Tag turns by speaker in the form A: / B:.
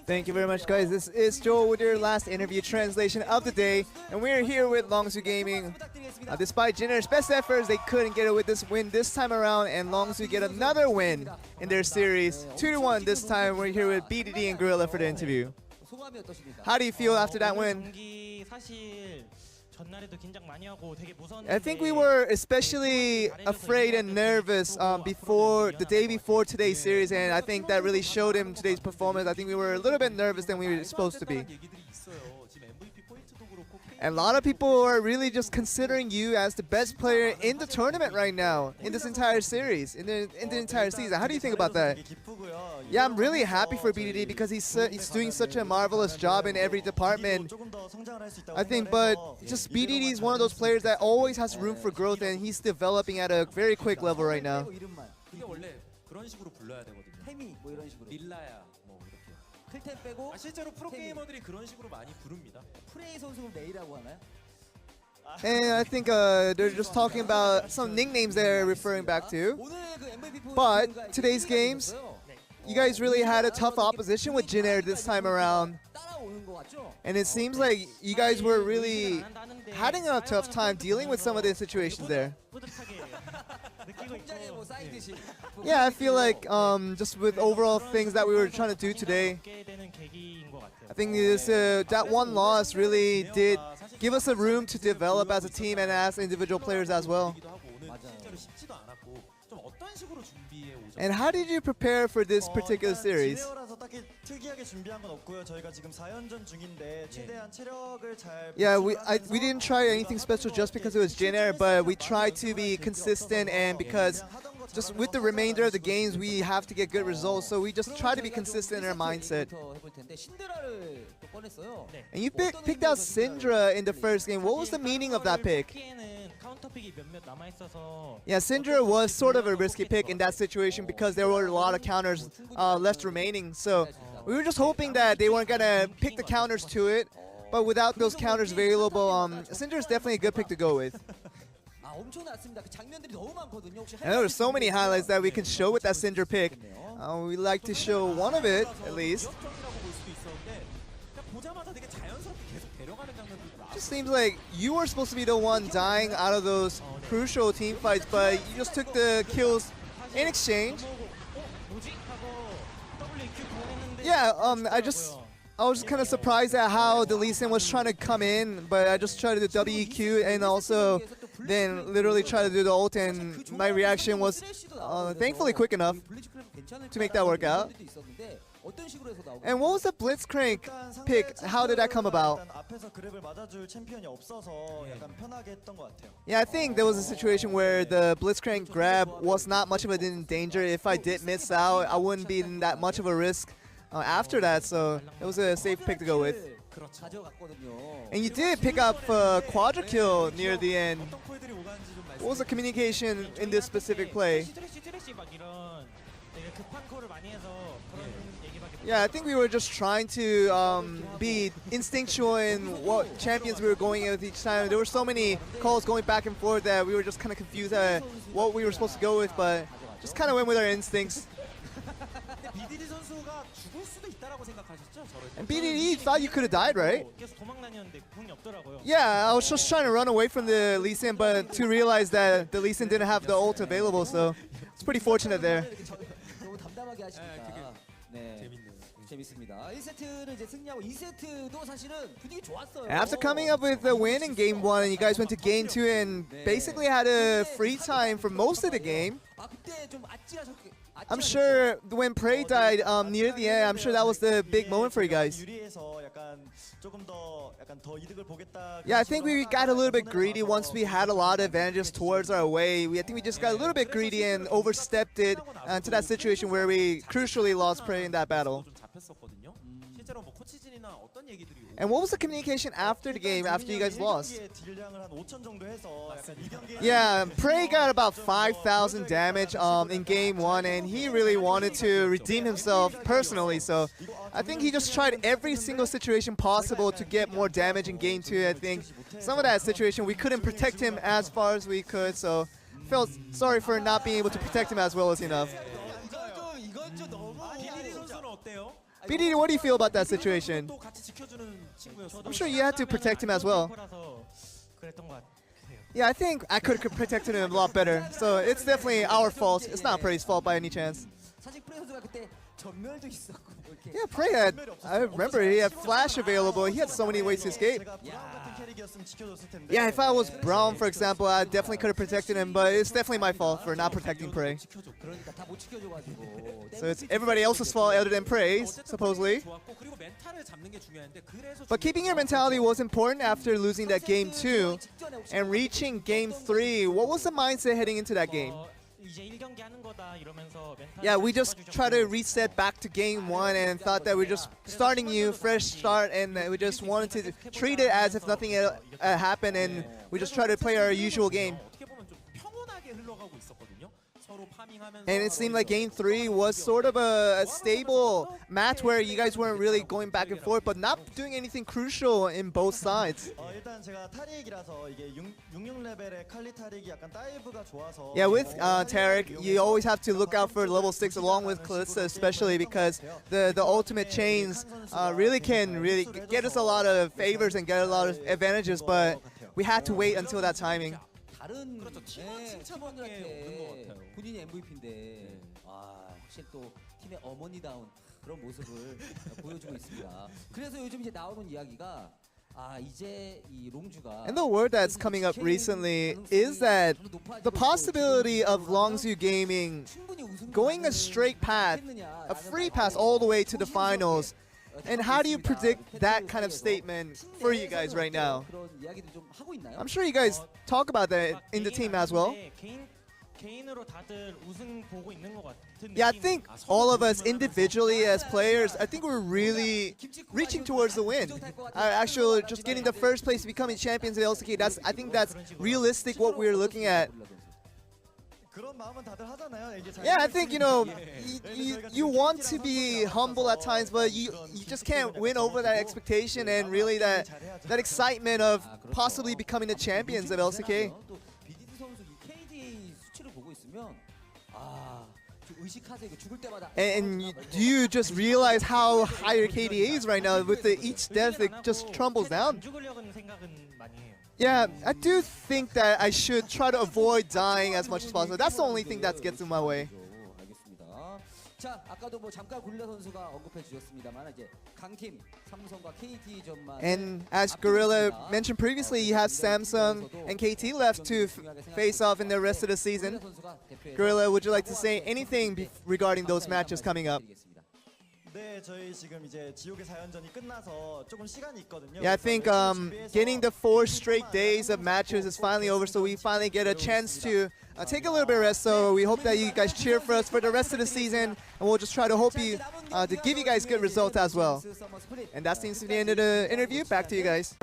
A: Thank you very much, guys. This is Joel with your last interview translation of the day, and we're here with Longzhu Gaming. Despite Jin Air's best efforts, they couldn't get it with this win this time around, and Longzhu get another win in their series, 2-1 this time. We're here with Bdd and Gorilla for the interview. How do you feel after that win? I think we were especially afraid and nervous before the day before today's series, and I think that really showed in today's performance. I think we were a little bit nervous than we were supposed to be. And a lot of people are really just considering you as the best player in the tournament right now, in this entire series, in the entire season. How do you think about that? Yeah, I'm really happy for BDD because he's doing such a marvelous job in every department. I think, but just BDD is one of those players that always has room for growth, and he's developing at a very quick level right now.
B: 실제로 프로게이머들이 그런 식으로 많이 부릅니다. 프레이 선수를 메이라고 하나요?
A: And I think they're just talking about some nicknames they're referring back to. But today's games, you guys really had a tough opposition with Jin Air this time around. And it seems like you guys were really having a tough time dealing with some of the situations there. Yeah, I feel like just with overall things that we were trying to do today, I think this, that one loss really did give us a room to develop as a team and as individual players as well. And how did you prepare for this particular series? Yeah, we didn't try anything special just because it was Jin Air, but we tried to be consistent, and because just with the remainder of the games we have to get good results, so we just try to be consistent in our mindset. And you picked out Syndra in the first game. What was the meaning of that pick? Yeah, Syndra was sort of a risky pick in that situation because there were a lot of counters left remaining. So we were just hoping that they weren't gonna pick the counters to it. But without those counters available, Syndra is definitely a good pick to go with. And there were so many highlights that we can show with that Syndra pick. We'd like to show one of it, at least. It just seems like you were supposed to be the one dying out of those crucial team fights, but you just took the kills in exchange. Yeah, I was kind of surprised at how the Lee Sin was trying to come in, but I just tried to do WEQ and also then literally try to do the ult, and my reaction was thankfully quick enough to make that work out. And what was the Blitzcrank pick? How did that come about? Yeah, I think there was a situation where the Blitzcrank grab was not much of a danger. If I did miss out, I wouldn't be in that much of a risk after that, so it was a safe pick to go with. And you did pick up Quadra kill near the end. What was the communication in this specific play? Yeah, I think we were just trying to be instinctual in what champions we were going in with each time. There were so many calls going back and forth that we were just kind of confused at what we were supposed to go with, but just kind of went with our instincts. And BDD thought you could have died, right? Yeah, I was just trying to run away from the Lee Sin, but to realize that the Lee Sin didn't have the ult available, so it's pretty fortunate there. After coming up with a win in Game 1, you guys went to Game 2 and basically had a free time for most of the game. I'm sure when Prey died near the end, I'm sure that was the big moment for you guys. Yeah, I think we got a little bit greedy once we had a lot of advantages towards our way. I think we just got a little bit greedy and overstepped it to that situation where we crucially lost Prey in that battle. And what was the communication after the game, after you guys lost? Yeah, Prey got about 5,000 damage in Game 1, and he really wanted to redeem himself personally, so I think he just tried every single situation possible to get more damage in Game 2. I think some of that situation we couldn't protect him as far as we could, so felt sorry for not being able to protect him as well as enough. BDD, what do you feel about that situation?
B: 또 같이 지켜주는 친구였어요.
A: I'm sure you had to protect him as well. Yeah, I think I could have protected him a lot better. So it's definitely our fault. It's not Prey's fault by any chance.
B: 사실 프레이 선수가 그때 전멸도 있었고 이렇게.
A: Yeah, Prey had, I remember he had Flash available. He had so many ways to escape. Yeah, if I was Brown, for example, I definitely could have protected him, but it's definitely my fault for not protecting Prey.
B: 그러니까 다 못 지켜줘가지고.
A: So it's everybody else's fault other than Prey's, supposedly.
B: 그리고 멘탈을 잡는 게 중요한데 그래서
A: But keeping your mentality was important after losing that game 2 and reaching game 3. What was the mindset heading into that game? Yeah, we just try to reset back to game 1 and thought that we're just starting new, fresh start, and we just wanted to treat it as if nothing happened, and we just try to play our usual game.
B: 어떻게 보면 좀 평온하게 흘러가고 있었거든요. 서로 파밍하면서
A: And it seemed like game 3 was sort of a stable match where you guys weren't really going back and forth, but not doing anything crucial in both sides.
C: 일단 제가 타릭이라서 이게 66레벨의 칼리 타릭이 약간 다이브가 좋아서
A: Yeah, with Tarek, you always have to look out for level 6 along with Kalista, especially because the ultimate chains really can get us a lot of favors and get a lot of advantages, but we had to wait until that timing.
B: 다른 팀원들한테 오는 것 같아요. 본인이 MVP인데 확실히 또 팀의 어머니다운 그런 모습을 보여주고 있습니다. 그래서 요즘 이제 나오는 이야기가 이제 이 롱주가
A: And the word that's coming up recently is that the possibility of Longzhu Gaming going a straight path, a free pass all the way to the finals. And how do you predict that kind of statement for you guys right now?
B: 그런 이야기도 좀 하고 있나요?
A: I'm sure you guys talk about that in the team as well.
D: 개인으로 다들 우승 보고 있는 것 같은
A: Yeah, I think all of us individually as players, I think we're really reaching towards the win. Actually, just getting the first place, becoming champions of LCK, I think that's realistic what we're looking at.
C: 그런 마음은 다들 하잖아요. 이게
A: Yeah, I think, you know, you want to be humble at times, but you just can't win over that expectation and really that excitement of possibly becoming the champions of LCK.
B: 또 BDD 선수 이 KD 수치를 보고 있으면 좀 의식하세요. 이거 죽을 때마다.
A: And do you just realize how high your KDA is right now? With each death, it just crumbles down.
D: 안 죽으려는 생각은 많이 해요.
A: Yeah, I do think that I should try to avoid dying as much as possible. That's the only thing that gets in my way.
B: 알겠습니다. 자, 아까도 뭐 잠깐 고릴라 선수가 언급해 주셨습니다만 이제 강팀 삼성과 KT전만.
A: And as Gorilla mentioned previously, you have Samsung and KT left to face off in the rest of the season. Gorilla, would you like to say anything regarding those matches coming up?
C: 네, 저희 지금 이제 지옥의 4연전이 끝나서 조금 시간이 있거든요.
A: Yeah, I think getting the 4 straight days of matches is finally over, so we finally get a chance to take a little bit of rest. So we hope that you guys cheer for us for the rest of the season, and we'll just try to hope you to give you guys good results as well. And that seems to be the end of the interview. Back to you guys.